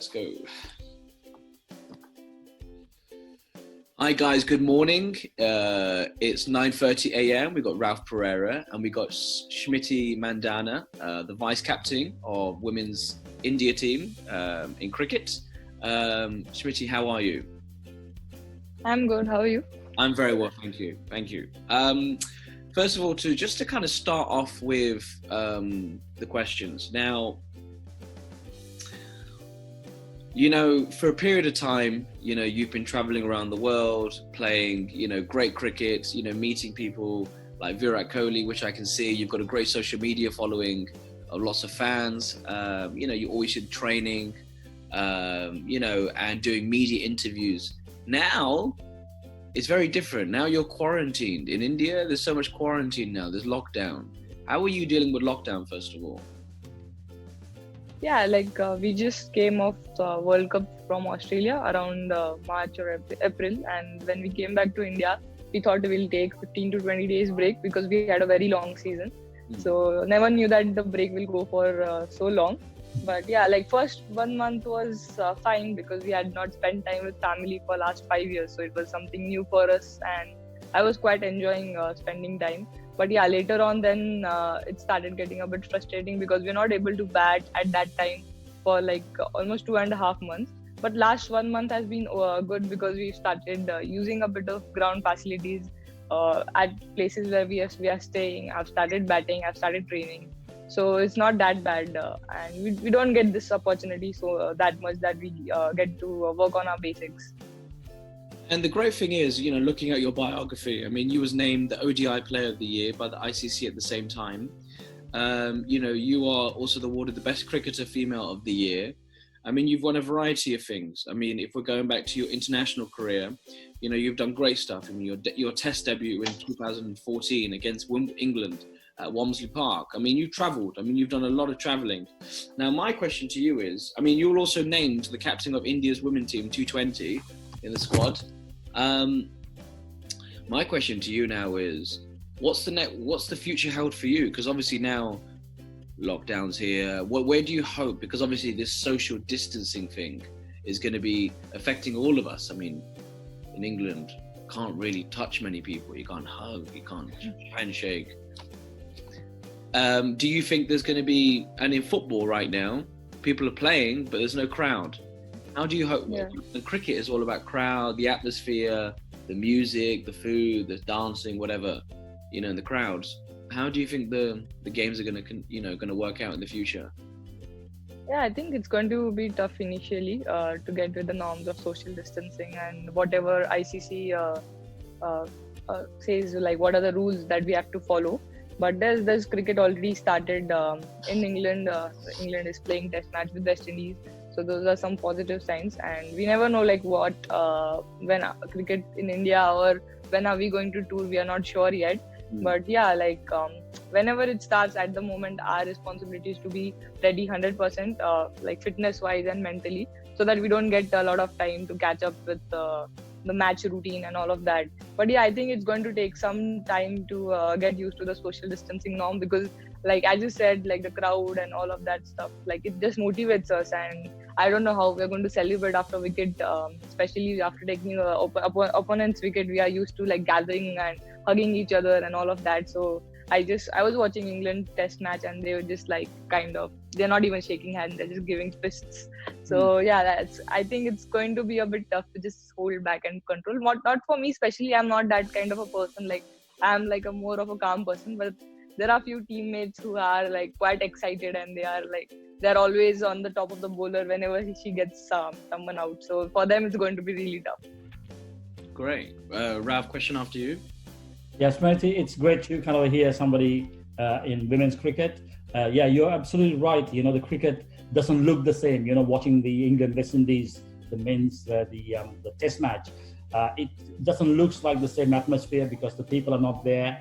Let's go. Hi guys, good morning. It's 9:30 a.m. We've got Ralph Pereira and we got Smriti Mandhana, the vice captain of women's India team in cricket. Smriti, how are you? I'm good. How are you? I'm very well, thank you. Thank you. First of all, just to kind of start off with the questions. Now, you know, for a period of time, you know, you've been traveling around the world, playing, you know, great cricket, you know, meeting people like Virat Kohli, which I can see. You've got a great social media following, lots of fans. You know, you're always in training, you know, and doing media interviews. Now, it's very different. Now you're quarantined. In India, there's so much quarantine now. There's lockdown. How are you dealing with lockdown, first of all? Yeah, we just came off the World Cup from Australia around March or April. And when we came back to India, we thought we'll take 15 to 20 days break because we had a very long season. So never knew that the break will go for so long. But yeah, first 1 month was fine because we had not spent time with family for last 5 years. So it was something new for us and I was quite enjoying spending time. But yeah, later on then it started getting a bit frustrating because we're not able to bat at that time for almost 2.5 months. But last 1 month has been good because we started using a bit of ground facilities at places where we are staying. I've started batting, I've started training. So it's not that bad and we don't get this opportunity that much that we get to work on our basics. And the great thing is, you know, looking at your biography, I mean, you was named the ODI Player of the Year by the ICC at the same time. You know, you are also awarded the Best Cricketer Female of the Year. I mean, you've won a variety of things. I mean, if we're going back to your international career, you know, you've done great stuff. I mean, your Test debut in 2014 against England at Walmsley Park. I mean, you've travelled. I mean, you've done a lot of travelling. Now, my question to you is, I mean, you were also named the captain of India's women team, 220 in the squad. My question to you now is, what's the future held for you? Because obviously now lockdown's here. Where do you hope? Because obviously this social distancing thing is going to be affecting all of us. I mean, in England, you can't really touch many people. You can't hug. You can't handshake. Do you think there's going to be, and in football right now, people are playing, but there's no crowd. How do you hope? Yeah. The cricket is all about crowd, the atmosphere, the music, the food, the dancing, whatever, you know, and the crowds. How do you think the games are going to work out in the future? Yeah, I think it's going to be tough initially to get with the norms of social distancing and whatever ICC says, what are the rules that we have to follow. But there's cricket already started in England. England is playing Test match with West Indies. So those are some positive signs, and we never know when cricket in India or when are we going to tour. We are not sure yet. But yeah, whenever it starts, at the moment, our responsibility is to be ready 100%, fitness-wise and mentally, so that we don't get a lot of time to catch up with the match routine and all of that. But yeah, I think it's going to take some time to get used to the social distancing norm because, as you said, the crowd and all of that stuff, it just motivates us. And I don't know how we're going to celebrate after wicket, especially after taking opponent's wicket. We are used to gathering and hugging each other and all of that. So I was watching England Test match and they were just they're not even shaking hands, they're just giving fists. So yeah, I think it's going to be a bit tough to just hold back and control. Not for me especially, I'm not that kind of a person. I'm a more of a calm person, but there are a few teammates who are quite excited and they're always on the top of the bowler whenever she gets someone out. So for them, it's going to be really tough. Great. Ralph, question after you. Yes, Smriti, it's great to kind of hear somebody in women's cricket. Yeah, you're absolutely right. You know, the cricket doesn't look the same. You know, watching the England West Indies, the men's, the Test match, it doesn't look like the same atmosphere because the people are not there.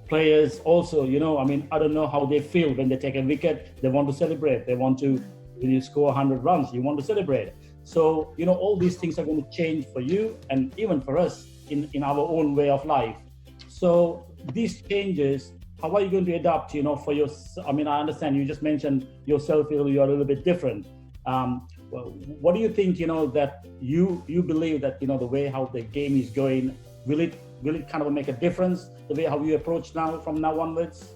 Players also, you know, I mean, I don't know how they feel when they take a wicket. They want to celebrate. They want to, when you score 100 runs, you want to celebrate. So, you know, all these things are going to change for you and even for us in our own way of life. So these changes, how are you going to adapt, you know, for your, I mean, I understand you just mentioned yourself, you're a little bit different. Well, what do you think? That you believe that the way how the game is going, will it kind of make a difference the way how you approach now from now onwards?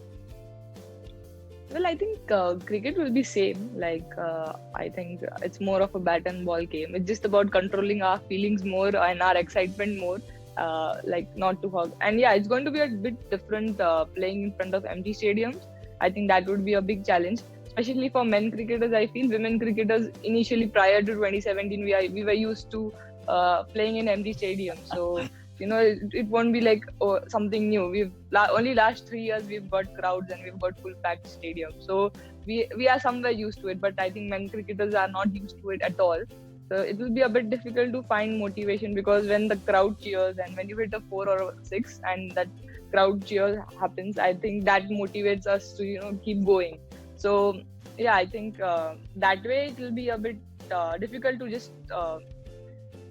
Well, I think cricket will be same. I think it's more of a bat and ball game. It's just about controlling our feelings more and our excitement more. Not to hug. And yeah, it's going to be a bit different playing in front of empty stadiums. I think that would be a big challenge, especially for men cricketers. I feel women cricketers initially prior to 2017, we were used to playing in empty stadiums. So it won't be like something new. Only last 3 years we've got crowds and we've got full packed stadiums. So we are somewhere used to it, but I think men cricketers are not used to it at all. So it will be a bit difficult to find motivation, because when the crowd cheers and when you hit a 4 or a 6 and that crowd cheer happens, I think that motivates us to keep going. So yeah, I think that way it will be a bit difficult to just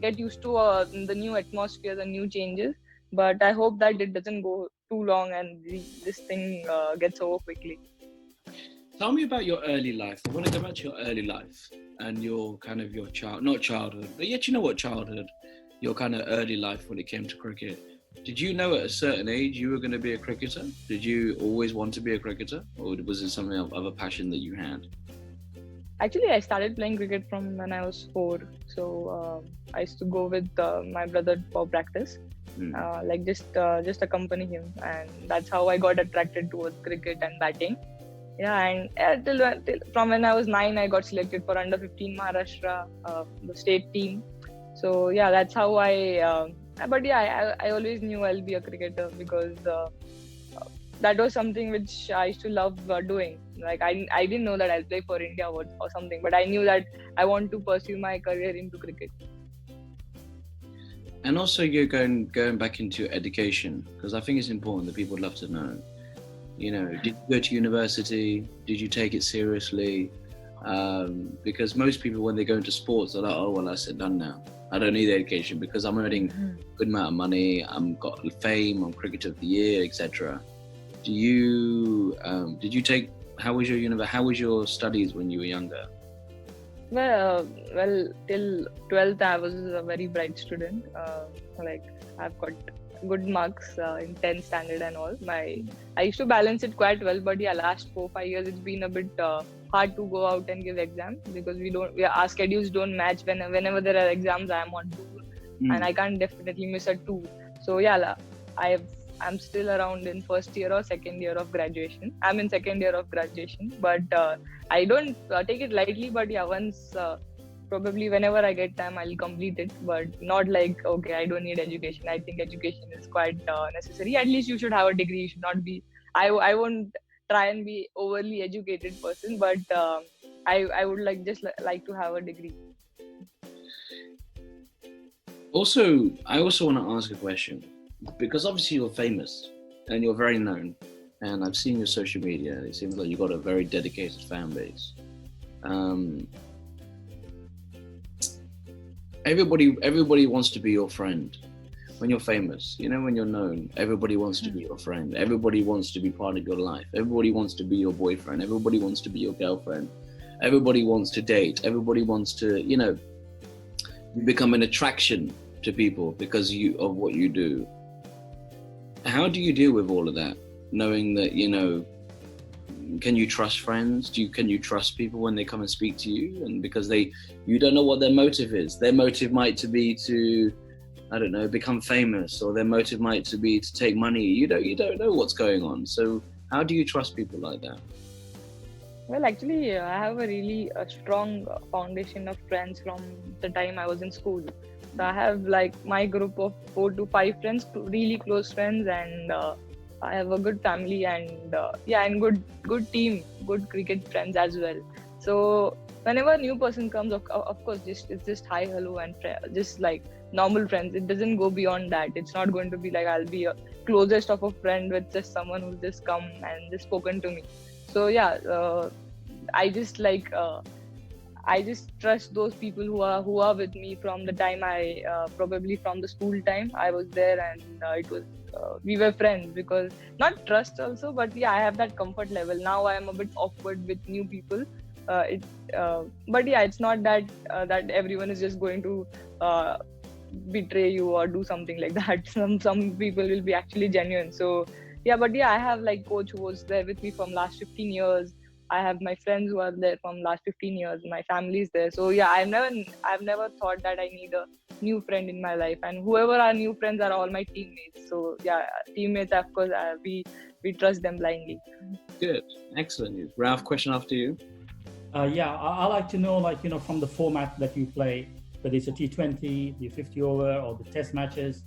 get used to the new atmosphere, the new changes. But I hope that it doesn't go too long and this thing gets over quickly. Tell me about your early life. I want to go back to your early life and your not childhood, but yet childhood, your kind of early life when it came to cricket. Did you know at a certain age you were going to be a cricketer? Did you always want to be a cricketer, or was it something of a passion that you had? Actually, I started playing cricket from when I was 4. So I used to go with my brother for practice, just accompany him, and that's how I got attracted towards cricket and batting. Yeah, and till from when I was 9, I got selected for under 15 Maharashtra, the state team. So yeah, that's how but yeah, I always knew I'll be a cricketer, because that was something which I used to love doing. Like I didn't know that I'll play for India or something, but I knew that I want to pursue my career into cricket. And also, you're going back into education, because I think it's important that people would love to know. Did you go to university? Did you take it seriously? Because most people, when they go into sports, they're like, oh, well, that's it, done now. I don't need education because I'm earning a good amount of money. I'm got fame. I'm Cricketer of the Year, etc. Did you take? How was your studies when you were younger? Well, till 12th, I was a very bright student. I've got good marks in 10th standard and all. I used to balance it quite well, but yeah, last 4-5 years it's been a bit hard to go out and give exams, because our schedules don't match. Whenever there are exams, I am on tour, and I can't definitely miss a tour. So yeah, I'm still around in first year or second year of graduation. I'm in second year of graduation, but I don't take it lightly. But yeah, once probably whenever I get time, I'll complete it. But not like, okay, I don't need education. I think education is quite necessary. At least you should have a degree. You should not be. I won't try and be overly educated person, but I would like to have a degree. Also, I also want to ask a question, because obviously you're famous and you're very known, and I've seen your social media. It seems like you've got a very dedicated fan base. Everybody wants to be your friend when you're famous. When you're known, everybody wants to be your friend. Everybody wants to be part of your life. Everybody wants to be your boyfriend. Everybody wants to be your girlfriend. Everybody wants to date. Everybody wants to, you become an attraction to people because of what you do. How do you deal with all of that, knowing that, can you trust friends? Can you trust people when they come and speak to you? And because you don't know what their motive is. Their motive might be to, I don't know, become famous, or their motive might be to take money. You don't know what's going on. So how do you trust people like that? Well, actually, I have a really strong foundation of friends from the time I was in school. So I have my group of 4 to 5 friends, really close friends, and I have a good family and and good team, good cricket friends as well. So whenever a new person comes, of course, it's just hi, hello, and just like normal friends. It doesn't go beyond that. It's not going to be like I'll be a closest of a friend with just someone who's just come and just spoken to me. So yeah, I just trust those people who are with me from the time probably from the school time I was there, and it was we were friends, because not trust also, but yeah, I have that comfort level. Now I am a bit awkward with new people, it but yeah, it's not that that everyone is just going to betray you or do something like that. Some people will be actually genuine. So yeah, but yeah, I have like coach who was there with me from last 15 years. I have my friends who are there from last 15 years. My family is there. So yeah, I've never thought that I need a new friend in my life, and whoever are new friends are all my teammates. So yeah, teammates, of course, we trust them blindly. Good, excellent news. Ralph, question after you. Yeah, I like to know, like, from the format that you play, whether it's a T20, the 50 over, or the test matches,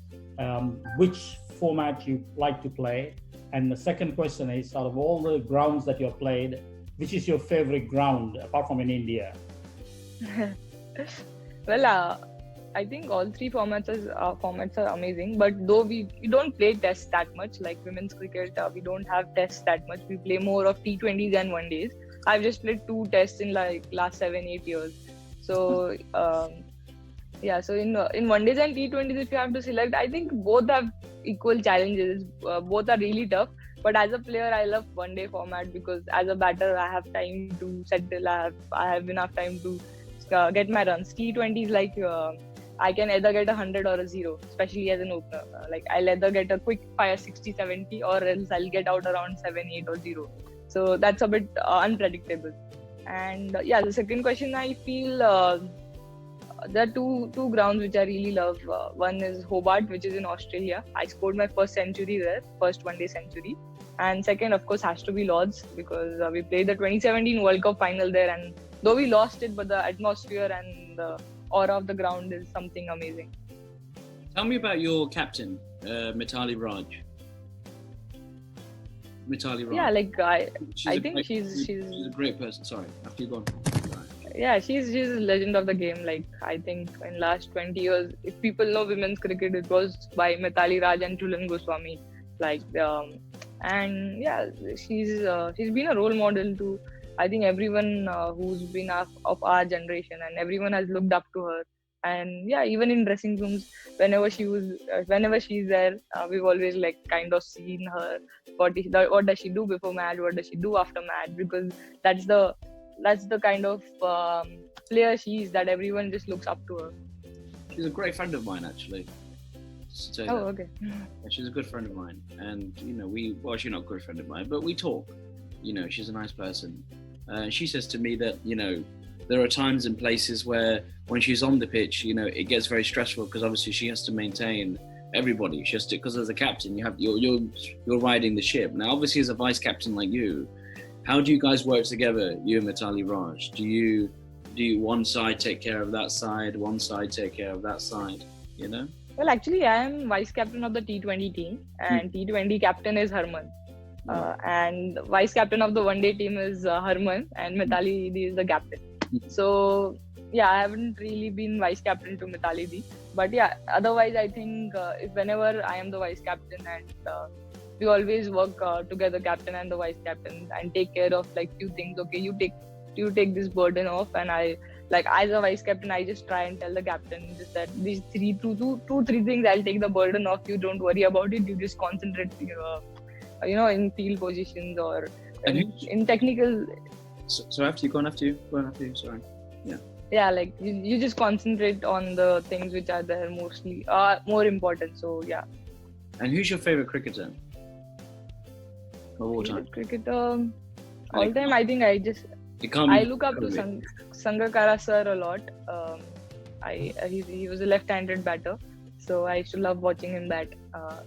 which format you like to play. And the second question is, out of all the grounds that you've played, which is your favorite ground apart from in India? Well, I think all three formats are amazing. But though we don't play tests that much, like women's cricket, we don't have tests that much. We play more of T20s and one days. I've just played 2 tests in like last 7-8 years. So yeah, so in one days and T20s, if you have to select, I think both have equal challenges. Both are really tough. But as a player, I love one day format because as a batter, I have time to settle. I have enough time to get my runs. T20 is like I can either get 100 or a 0, especially as an opener. Like I'll either get a quick fire 60-70 or else I'll get out around 7-8 or 0. So that's a bit unpredictable. And yeah, the second question, I feel there are two grounds which I really love. One is Hobart, which is in Australia. I scored my first century there, first one day century. And second, of course, has to be Lords because we played the 2017 World Cup final there. And though we lost it, but the atmosphere and the aura of the ground is something amazing. Tell me about your captain, Mithali Raj. Yeah, like I think she's a great person. Sorry, after you gone. Yeah, she's a legend of the game. Like I think in last 20 years, if people know women's cricket, it was by Mithali Raj and Jhulan Goswami. Like and yeah, she's been a role model to I think everyone who's been of our generation, and everyone has looked up to her. And yeah, even in dressing rooms, whenever she's there, we've always like kind of seen her. What does she do before match? What does she do after match? Because that's the kind of player she is that everyone just looks up to her. She's a great friend of mine, actually. Okay. She's a good friend of mine, and she's not a good friend of mine, but we talk. She's a nice person. She says to me that there are times and places where when she's on the pitch, it gets very stressful because obviously she has to maintain everybody. She has to, because as a captain, you're riding the ship. Now, obviously, as a vice captain like you, how do you guys work together, you and Mithali Raj? Do you one side take care of that side, one side take care of that side? Well, actually, I am vice captain of the T20 team, and T20 captain is Harman. And vice captain of the one day team is Harman, and Mithali Di is the captain. So yeah, I haven't really been vice captain to Mithali Di, but yeah, otherwise I think if whenever I am the vice captain, and we always work together, captain and the vice captain, and take care of like few things. Okay, you take this burden off, and I like as a vice captain, I just try and tell the captain just that these three things I'll take the burden off. You don't worry about it. You just concentrate, in field positions or in technical. So after you, sorry. Yeah. Yeah, like you just concentrate on the things which are there mostly more important. So yeah. And who's your favorite cricketer of all time? Cricketer all time, I think I look up to Sangakkara sir a lot. He was a left-handed batter, so I used to love watching him bat.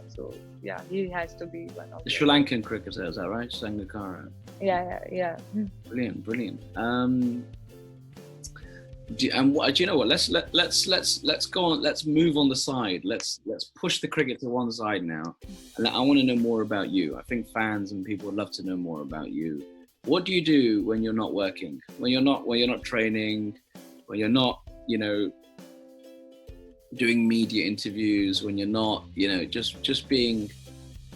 So yeah, he has to be one of the Sri Lankan cricketer. Is that right, Sangakkara? Yeah. Brilliant. Do you know what? Let's go on. Let's move on the side. Let's push the cricket to one side now. And I want to know more about you. I think fans and people would love to know more about you. What do you do when you're not working? When you're not training? When you're not, doing media interviews? When you're not, just being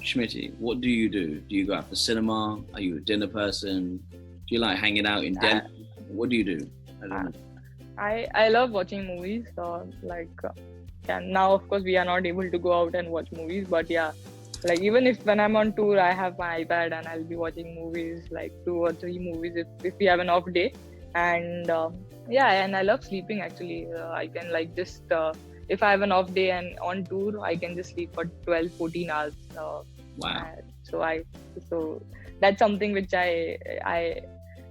Smriti? What do you do? Do you go out for cinema? Are you a dinner person? Do you like hanging out in Delhi? What do you do? I don't know. I love watching movies. Now of course we are not able to go out and watch movies, but yeah, like even when I'm on tour, I have my iPad and I'll be watching movies, like 2 or 3 movies if we have an off day. And and I love sleeping actually. I can like just if I have an off day and on tour, I can just sleep for 12-14 hours. Wow. So that's something which I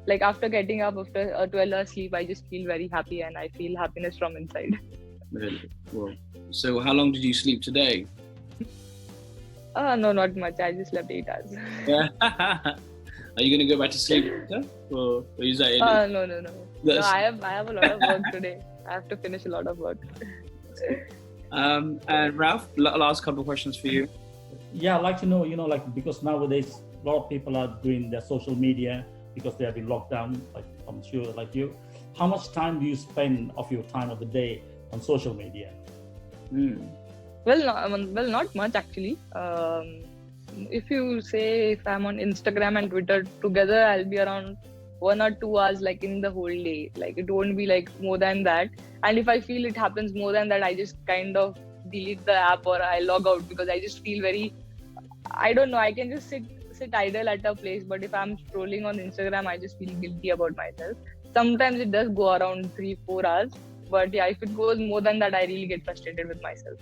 like. After getting up after a 12-hour sleep, I just feel very happy and I feel happiness from inside. Really? Well, so how long did you sleep today? No, not much. I just slept 8 hours. Yeah. Are you going to go back to sleep later? Or is that it? No. No, I have a lot of work today. I have to finish a lot of work. And Ralph, last couple of questions for you. Yeah, I'd like to know, like, because nowadays a lot of people are doing their social media because they have been locked down, like I'm sure like you. How much time do you spend of your time of the day on social media? Well, not much actually. If you say if I'm on Instagram and Twitter together, I'll be around 1 or 2 hours like in the whole day. Like it won't be like more than that. And if I feel it happens more than that, I just kind of delete the app or I log out because I just feel very, I don't know, I can just sit idle at a place. But if I'm scrolling on Instagram, I just feel guilty about myself. Sometimes it does go around 3-4 hours. But yeah, if it goes more than that, I really get frustrated with myself.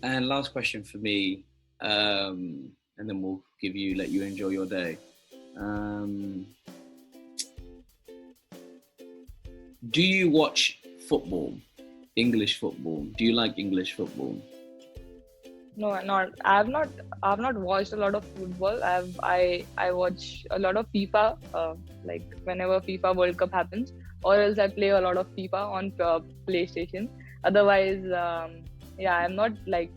And last question for me, and then we'll let you enjoy your day. Do you watch football? English football? Do you like English football? No, I've not watched a lot of football. I watch a lot of FIFA, like whenever FIFA World Cup happens, or else I play a lot of FIFA on PlayStation. Otherwise, I'm not like.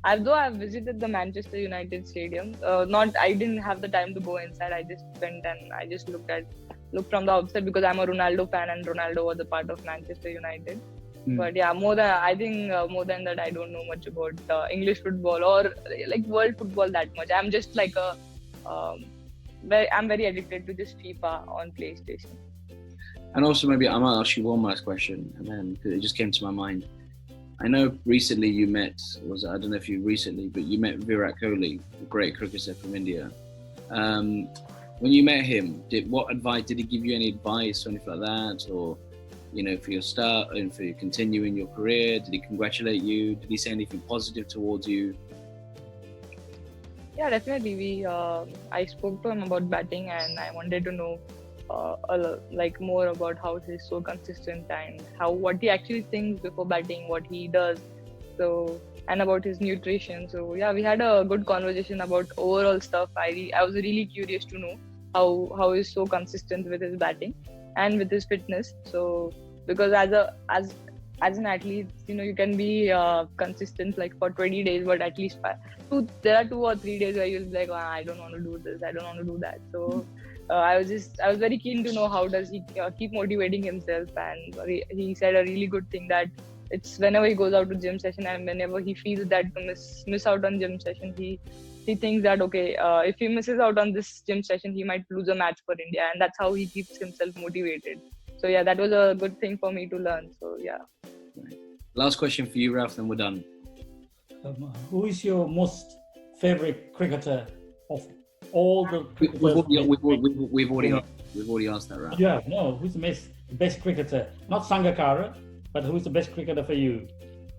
Although I've visited the Manchester United stadium, I didn't have the time to go inside. I just went and I just looked from the outside because I'm a Ronaldo fan and Ronaldo was a part of Manchester United. But yeah, more than that, I don't know much about English football or like world football that much. I'm just like I'm very addicted to just FIFA on PlayStation. And also, maybe I might ask you one last question, and then it just came to my mind. I know recently you met, I don't know if you recently, but you met Virat Kohli, a great cricketer from India. When you met him, what advice did he give you? Any advice or anything like that, or for your start and for your continuing your career? Did he congratulate you? Did he say anything positive towards you? Yeah, definitely. I spoke to him about batting, and I wanted to know more about how he's so consistent and what he actually thinks before batting, what he does, and about his nutrition. So yeah, we had a good conversation about overall stuff. I was really curious to know how he's so consistent with his batting and with his fitness. So because as an athlete, you can be consistent like for 20 days, but at least there are 2 or 3 days where you'll be like, I don't want to do this, I don't want to do that. So I was very keen to know how does he keep motivating himself. And he said a really good thing that it's whenever he goes out to gym session and whenever he feels that to miss out on gym session, he thinks that if he misses out on this gym session, he might lose a match for India, and that's how he keeps himself motivated. So yeah, that was a good thing for me to learn. So yeah. Right. Last question for you, Ralph, then we're done. Who is your most favorite cricketer of all the cricketers? We've already asked that, Ralph. Yeah, no. Who's the best cricketer? Not Sangakkara, but who's the best cricketer for you?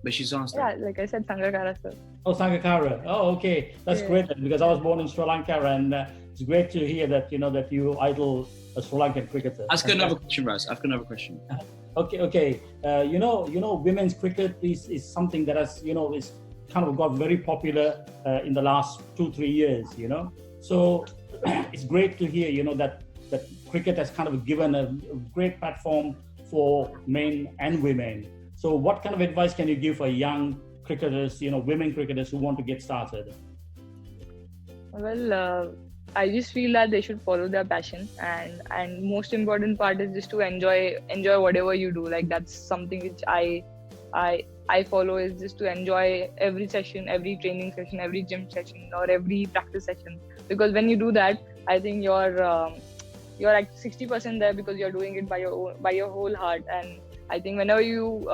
But she's asked that. Yeah, like I said, Sangakkara, sir. Oh, Sangakkara. Oh, okay. That's great, because I was born in Sri Lanka, and it's great to hear that that you idol a Sri Lankan cricketer. Ask another question, Raz. Ask another question. Okay. Women's cricket is something that has is kind of got very popular in the last 2-3 years. So it's great to hear that cricket has kind of given a great platform for men and women. So what kind of advice can you give for young cricketers, women cricketers who want to get started? Well, I just feel that they should follow their passion, and most important part is just to enjoy whatever you do. Like that's something which I follow, is just to enjoy every session, every training session, every gym session, or every practice session. Because when you do that, I think you're at 60% there because you're doing it by your whole heart. And I think whenever you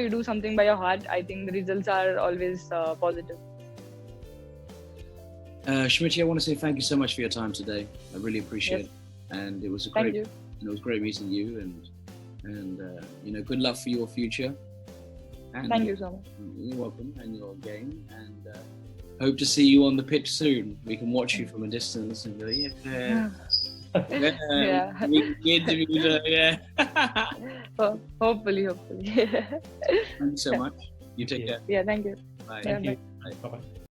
do something by your heart, I think the results are always positive. Smriti, I want to say thank you so much for your time today. I really appreciate it. and it was a Thank great, you. it was great meeting you, and you know, good luck for your future. And Thank you so much. You're welcome, and your game, and hope to see you on the pitch soon. We can watch you from a distance and go, yeah, Yeah. we interviewed her, yeah. Hopefully. Thank you so much. You take care. Yeah, thank you. Bye. Yeah, Thank you. bye. Bye-bye.